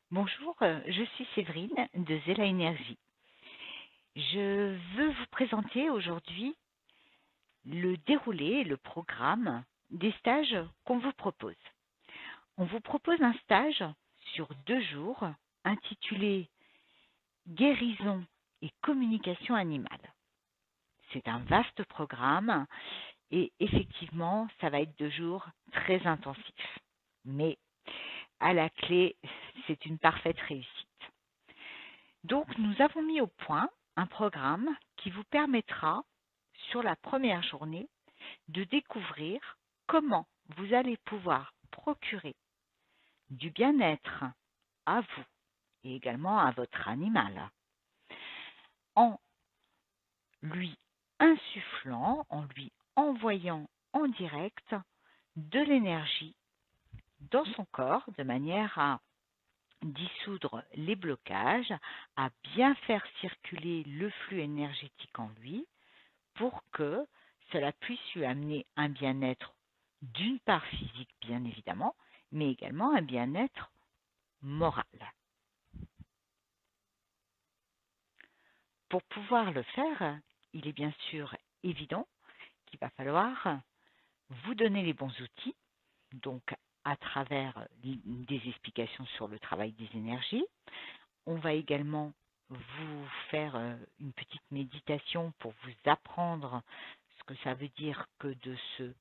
Bonjour, je suis Séverine de Zella Énergie. Je veux vous présenter aujourd'hui le déroulé et le programme des stages qu'on vous propose. On vous propose un stage sur 2 jours intitulé Guérison et communication animale. C'est un vaste programme et effectivement, ça va être 2 jours très intensifs. Mais à la clé, c'est une parfaite réussite. Donc, nous avons mis au point un programme qui vous permettra, sur la première journée, de découvrir comment vous allez pouvoir procurer du bien-être à vous et également à votre animal en lui insufflant, en lui envoyant en direct de l'énergie dans son corps de manière à dissoudre les blocages, à bien faire circuler le flux énergétique en lui pour que cela puisse lui amener un bien-être d'une part physique bien évidemment, mais également un bien-être moral. Pour pouvoir le faire, il est bien sûr évident qu'il va falloir vous donner les bons outils, donc à travers des explications sur le travail des énergies. On va également vous faire une petite méditation pour vous apprendre ce que ça veut dire que de se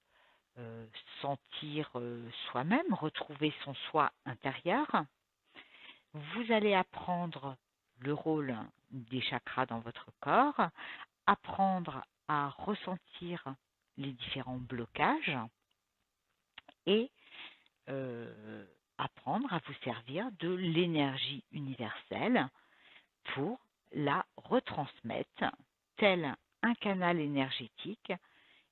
sentir soi-même, retrouver son soi intérieur. Vous allez apprendre le rôle des chakras dans votre corps, apprendre à ressentir les différents blocages et apprendre à vous servir de l'énergie universelle pour la retransmettre tel un canal énergétique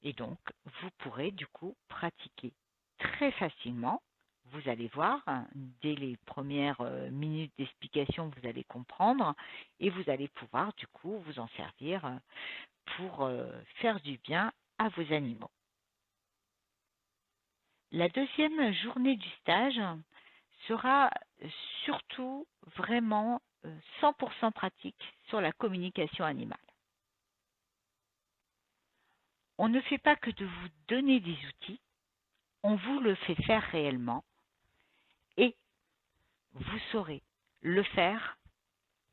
et donc vous pourrez du coup pratiquer très facilement. Vous allez voir, dès les premières minutes d'explication, vous allez comprendre et vous allez pouvoir du coup vous en servir pour faire du bien à vos animaux. La deuxième journée du stage sera surtout vraiment 100% pratique sur la communication animale. On ne fait pas que de vous donner des outils, on vous le fait faire réellement et vous saurez le faire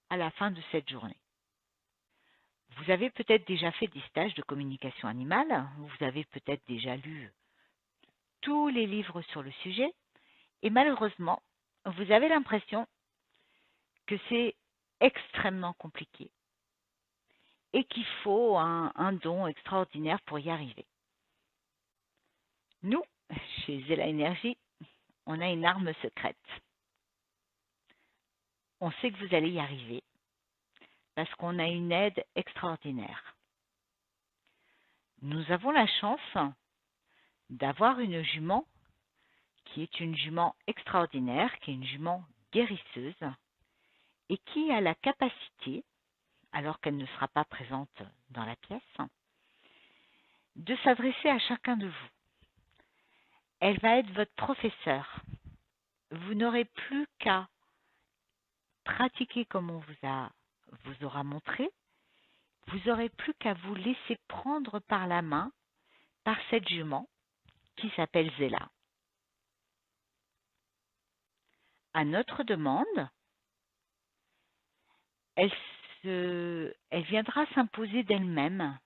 à la fin de cette journée. Vous avez peut-être déjà fait des stages de communication animale, vous avez peut-être déjà lu tous les livres sur le sujet et malheureusement, vous avez l'impression que c'est extrêmement compliqué et qu'il faut un don extraordinaire pour y arriver. Nous, chez Zella Énergie, on a une arme secrète. On sait que vous allez y arriver parce qu'on a une aide extraordinaire. Nous avons la chance d'avoir une jument qui est une jument extraordinaire, qui est une jument guérisseuse et qui a la capacité, alors qu'elle ne sera pas présente dans la pièce, de s'adresser à chacun de vous. Elle va être votre professeur. Vous n'aurez plus qu'à pratiquer comme on vous aura montré. Vous n'aurez plus qu'à vous laisser prendre par la main par cette jument qui s'appelle Zella. À notre demande, elle viendra s'imposer d'elle-même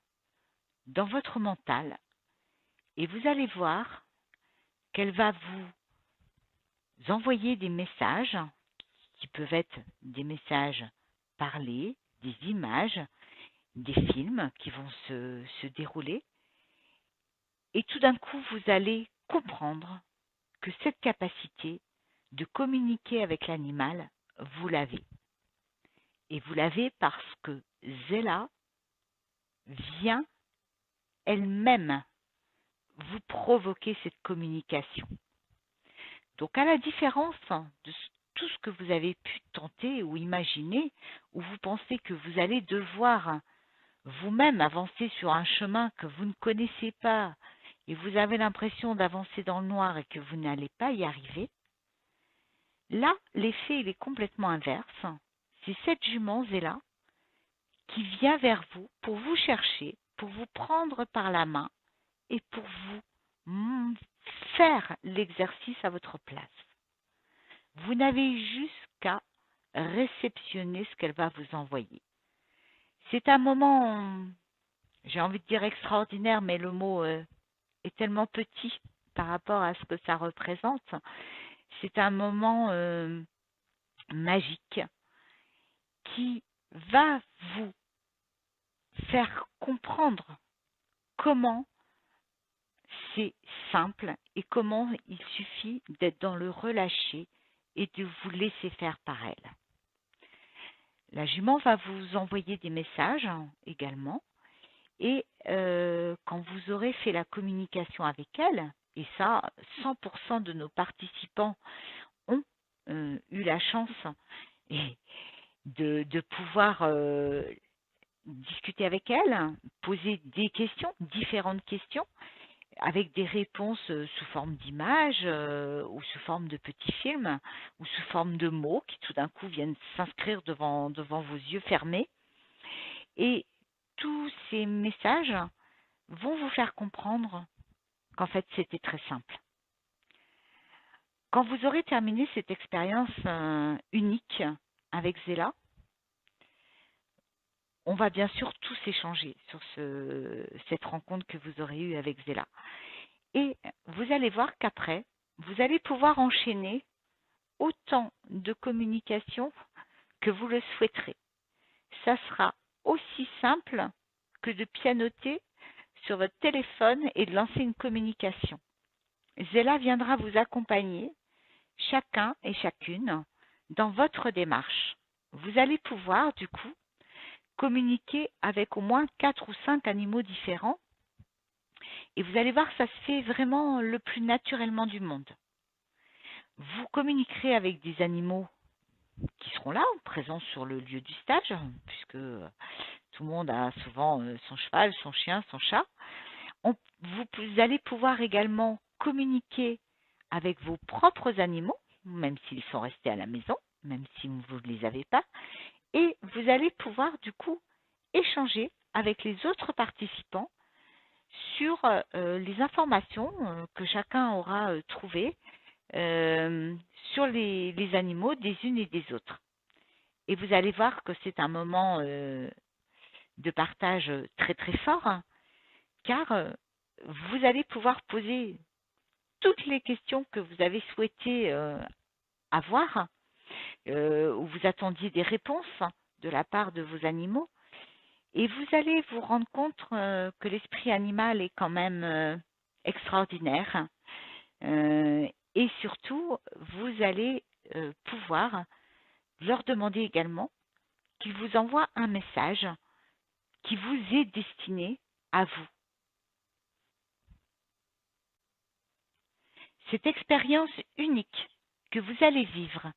dans votre mental et vous allez voir qu'elle va vous envoyer des messages qui peuvent être des messages parlés, des images, des films qui vont se dérouler et tout d'un coup vous allez comprendre que cette capacité de communiquer avec l'animal, vous l'avez. Et vous l'avez parce que Zella vient elle-même vous provoquer cette communication. Donc à la différence de tout ce que vous avez pu tenter ou imaginer, où vous pensez que vous allez devoir vous-même avancer sur un chemin que vous ne connaissez pas et vous avez l'impression d'avancer dans le noir et que vous n'allez pas y arriver, Là, l'effet il est complètement inverse. C'est cette jument Zéla qui vient vers vous pour vous chercher, pour vous prendre par la main et pour vous faire l'exercice à votre place. Vous n'avez juste qu'à réceptionner ce qu'elle va vous envoyer. C'est un moment, j'ai envie de dire extraordinaire, mais le mot est tellement petit par rapport à ce que ça représente. C'est un moment magique qui va vous faire comprendre comment c'est simple et comment il suffit d'être dans le relâché et de vous laisser faire par elle. La jument va vous envoyer des messages également et quand vous aurez fait la communication avec elle, et ça, 100% de nos participants ont eu la chance de pouvoir discuter avec elle, poser des questions, différentes questions, avec des réponses sous forme d'images ou sous forme de petits films ou sous forme de mots qui tout d'un coup viennent s'inscrire devant vos yeux fermés. Et tous ces messages vont vous faire comprendre qu'en fait c'était très simple. Quand vous aurez terminé cette expérience unique avec Zéla, on va bien sûr tous échanger sur cette rencontre que vous aurez eue avec Zéla. Et vous allez voir qu'après, vous allez pouvoir enchaîner autant de communication que vous le souhaiterez. Ça sera aussi simple que de pianoter sur votre téléphone et de lancer une communication. Zéla viendra vous accompagner, chacun et chacune, dans votre démarche. Vous allez pouvoir, du coup, communiquer avec au moins 4 ou 5 animaux différents. Et vous allez voir, ça se fait vraiment le plus naturellement du monde. Vous communiquerez avec des animaux qui seront là, présents sur le lieu du stage, puisque tout le monde a souvent son cheval, son chien, son chat. Vous allez pouvoir également communiquer avec vos propres animaux, même s'ils sont restés à la maison, même si vous ne les avez pas. Et vous allez pouvoir du coup échanger avec les autres participants sur les informations que chacun aura trouvées sur les animaux des unes et des autres. Et vous allez voir que c'est un moment de partage très très fort, hein, car vous allez pouvoir poser toutes les questions que vous avez souhaité avoir, où vous attendiez des réponses de la part de vos animaux. Et vous allez vous rendre compte que l'esprit animal est quand même extraordinaire. Et surtout, vous allez pouvoir leur demander également qu'ils vous envoient un message qui vous est destiné à vous. Cette expérience unique que vous allez vivre,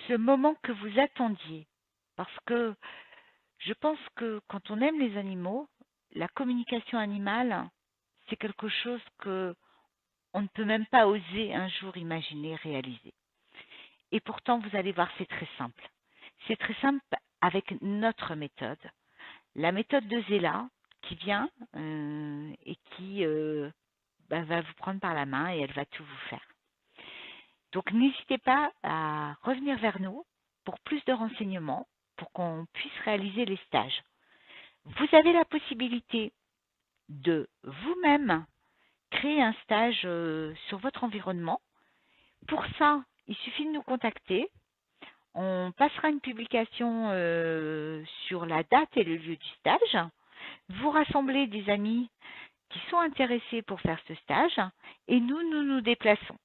ce moment que vous attendiez, parce que je pense que quand on aime les animaux, la communication animale, c'est quelque chose que on ne peut même pas oser un jour imaginer réaliser. Et pourtant, vous allez voir, c'est très simple. C'est très simple avec notre méthode. La méthode de Zéla qui vient et qui va vous prendre par la main et elle va tout vous faire. Donc, n'hésitez pas à revenir vers nous pour plus de renseignements, pour qu'on puisse réaliser les stages. Vous avez la possibilité de vous-même créer un stage sur votre environnement. Pour ça, il suffit de nous contacter. On passera une publication sur la date et le lieu du stage. Vous rassemblez des amis qui sont intéressés pour faire ce stage et nous nous déplaçons.